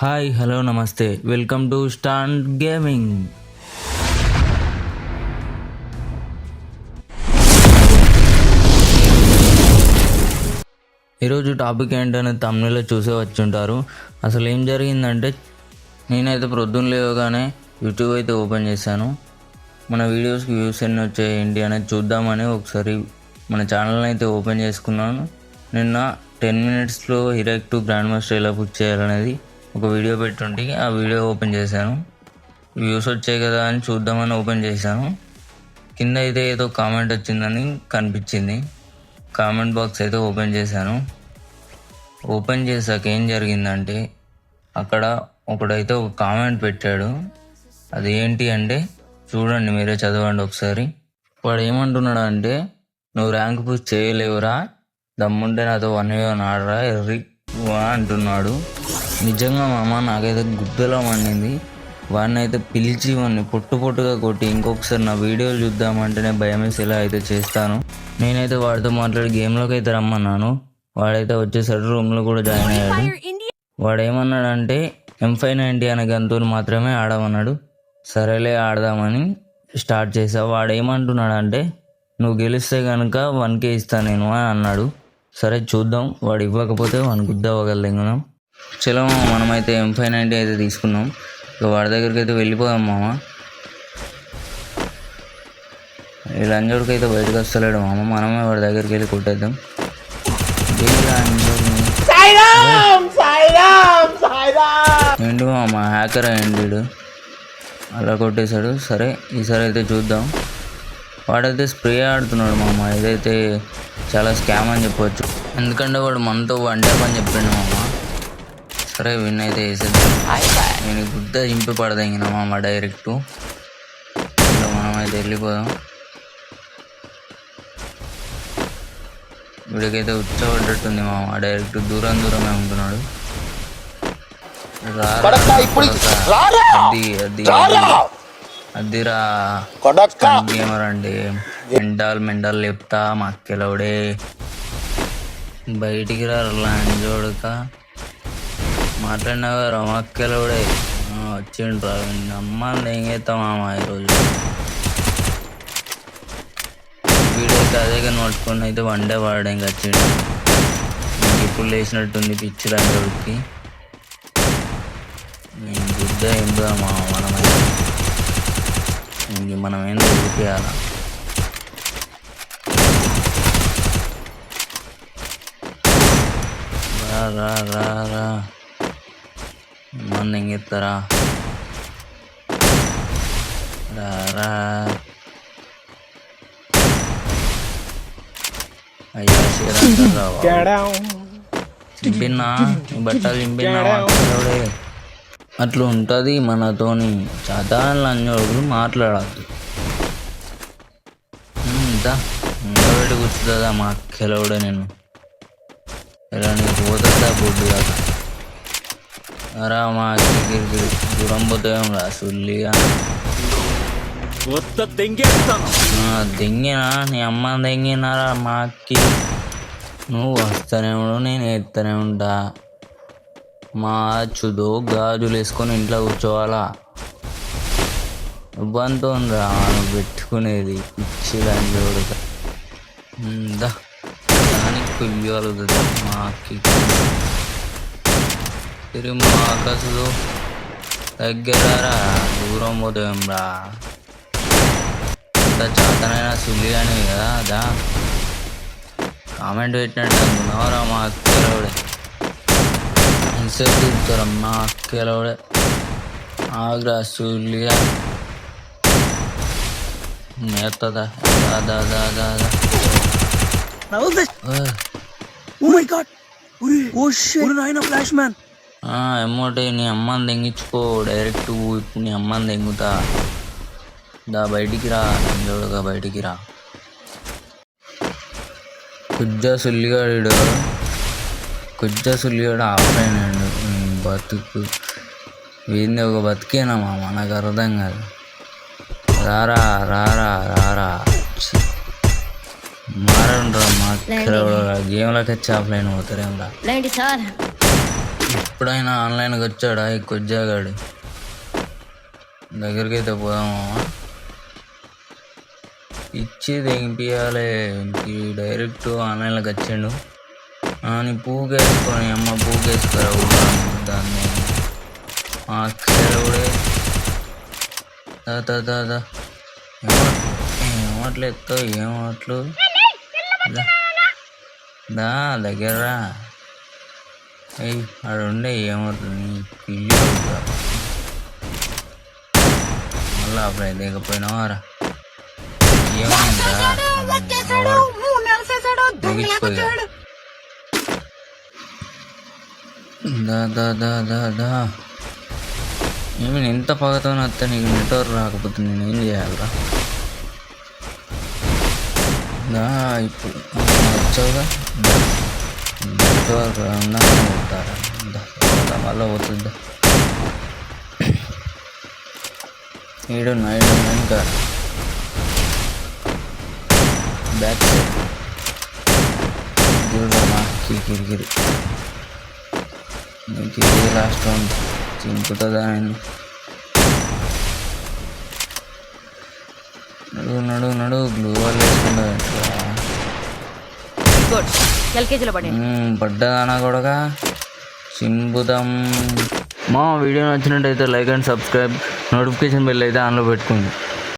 Hi hello నమస్తే welcome to stand gaming. ఈరోజు topic ఏంటనే తమిళలో చూసే వచ్చుంటారు. అసలు ఏం జరిగిందంటే నేనైతే ప్రొద్దున లేవగానే యూట్యూబ్ అయితే ఓపెన్ చేశాను. మన వీడియోస్కి వ్యూస్ ఎన్ని వచ్చాయి ఏంటి అనేది చూద్దామని ఒకసారి మన ఛానల్ని అయితే ఓపెన్ చేసుకున్నాను. నిన్న 10 minutesలో హీరోయిక్ 2 గ్రాండ్ మాస్టర్ ఎలా పుష్ చేయాలనేది ఒక వీడియో పెట్టుంటే ఆ వీడియో ఓపెన్ చేశాను. వ్యూస్ వచ్చాయి కదా అని చూద్దామని ఓపెన్ చేశాను. కింద అయితే ఏదో కామెంట్ వచ్చిందని కనిపించింది. కామెంట్ బాక్స్ అయితే ఓపెన్ చేశాను. ఓపెన్ చేశాక ఏం జరిగిందంటే అక్కడ ఒకడైతే ఒక కామెంట్ పెట్టాడు. అది ఏంటి అంటే చూడండి, మీరే చదవండి ఒకసారి. వాడు ఏమంటున్నాడు అంటే, నువ్వు ర్యాంక్ పుష్ చేయలేవురా, దమ్ముంటే నాతో 1v1 ఆడరా ఎర్రి అంటున్నాడు. నిజంగా మామ నాకైతే గుద్దలా మండింది. వాడిని అయితే పిలిచి వాడిని పొట్టుగా కొట్టి ఇంకొకసారి నా వీడియోలు చూద్దామంటేనే భయం వేసి ఇలా అయితే చేస్తాను. నేనైతే వాడితో మాట్లాడి గేమ్లోకి అయితే రమ్మన్నాను. వాడైతే వచ్చేసరి రూమ్లో కూడా జాయిన్ అయ్యాడు. వాడు ఏమన్నాడంటే M590 అనే గన్తో మాత్రమే ఆడమన్నాడు. సరేలే ఆడదామని స్టార్ట్ చేసా. వాడు ఏమంటున్నాడంటే నువ్వు గెలిస్తే కనుక 1K ఇస్తాను నేను అని అన్నాడు. సరే చూద్దాం, వాడు ఇవ్వకపోతే వాడిని గుద్దవగలిగినాం. చలో మనమైతే M590 అయితే తీసుకున్నాం. ఇక వాడి దగ్గరికి అయితే వెళ్ళిపోదాం మామ. ఈ లంజోడికి అయితే బయటకు వస్తలేడు మామ, మనమే వాడి దగ్గరికి వెళ్ళి కొట్టేద్దాం. ఏంటి మామ హ్యాకర్ అయ్యిండు, అలా కొట్టేశాడు. సరే ఈసారి అయితే చూద్దాం. వాడైతే స్ప్రే ఆడుతున్నాడు మామ. ఇదైతే చాలా స్కామ్ అని చెప్పవచ్చు, ఎందుకంటే వాడు మనతో వన్ ట్యాప్ అని చెప్పిండు మామ. సరే విన్ అయితే వేసేద్దాం. నేను గుద్ద చింపి పడదగిన మామ డైరెక్ట్. మనం అయితే వెళ్ళిపోదాం. వీడికైతే ఉచ్చబడ్డట్టుంది మామ, డైరెక్ట్ దూరమే ఉంటున్నాడు. అదిరా గేమర్ అండి, మెండల్ లేపుతా మా అక్కెలవుడే. బయటికి రాంజోడక మాట్లాడినవారు మా అక్కెలవుడే వచ్చిండ్రా. అమ్మాని ఏం చేస్తాం మామ ఈరోజు. వీడైతే అదే కానీ పట్టుకొని అయితే వన్డే వాడడానికి వచ్చిండు. ఇప్పుడు లేచినట్టుంది పిచ్చి రాంజోడికి. గుద్ద ఏంటో మామ మనమైతే మనం ఏంటో చూపించాల. రా మన ఎంగెత్తారా రా. అయ్యా చింపిన్నా బట్టలు చింపినా. అట్లా ఉంటుంది మనతోని. సాధారణ లంజోడులు మాట్లాడద్దు. పెట్టి కూర్చుతుందా మా అక్కెలవుడే. నేను ఇలా నీకు పోతుందా బొడ్డు కాదు రా. మా అక్కడికి దూరం పోతాం రా సుల్లిగా. దెంగినా నీ అమ్మ దెంగినారా మా అక్కి. నువ్వు వస్తూనే ఉండు, నేను ఎత్తనే ఉంటా. మా చుదో గాజులు వేసుకొని ఇంట్లో కూర్చోవాలా. ఇబ్బందితో రా నువ్వు పెట్టుకునేది పిచ్చిదని చూడక. దానికి కుయ్యలుతుంది మా అక్కి. తిరిగి మా అక్కసు దగ్గర దూరం పోతాం రా. అంత చేతనైనా సుల్లి అని కదా. అదా కామెంట్ పెట్టినట్టు అనుకున్నావురా మా అక్కెలవుడే. ఎంతసేపు తిరుగుతారా మా అక్కెలవుడే. ఆగ్రా సుల్లిగా నేర్తుందా. ఎమ్మోటే నీ అమ్మని దెంగించుకో డైరెక్ట్. ఇప్పుడు నీ అమ్మని దెంగుతా. దా బయటికి రా నంజోడుగా, బయటికి రా. కుజ్జా సుల్లిగాడు ఆఫ్లైన్ అండు. బతుకు వీంది ఒక బతికేనా మామ, నాకు అర్థం కాదు. రారా మారండ్రా మా గేమ్లోకి వచ్చి ఆఫ్లైన్ పోతారేమ్రా. ఎప్పుడైనా ఆన్లైన్కి వచ్చాడా ఈ కొజ్జాగాడు? దగ్గరికి అయితే పోదామా? ఇచ్చి తెంపియాలి. డైరెక్ట్ ఆన్లైన్లోకి వచ్చిండు. నీ పూకేసుకొని అమ్మ పూకేసుకోరా దాన్ని సెలవుడే దాదా ఏమట్లు ఎత్తావు ఏమట్లు దా దగ్గర అక్కడ ఉండే ఏమవుతుంది పిల్లి మళ్ళీ అప్పుడు దిగపోయినావారా? ఏమైందా ముగిసిపోయా దా ఏమి ఎంత పగతో వస్తే నీకు నెట్వర్క్ రాకపోతే నేనేం చేయాలరా? ఇప్పుడు వచ్చావుగా నెట్వర్క్ కొడతారా? మళ్ళీ పోతుందా? ఈడున్నా ఇంకా బ్యాక్ సైడ్ చూడమ్మా కిరికిరి నీకు లాస్ట్ రౌండ్ చింపుతుందా? ఆయన నడు గ్లూ వాళ్ళు వేసుకుంటా పడ్డదానా కూడా చింపుతాం. మా వీడియో నచ్చినట్టయితే like and subscribe, notification bell అయితే ఆన్లో పెట్టుకోండి.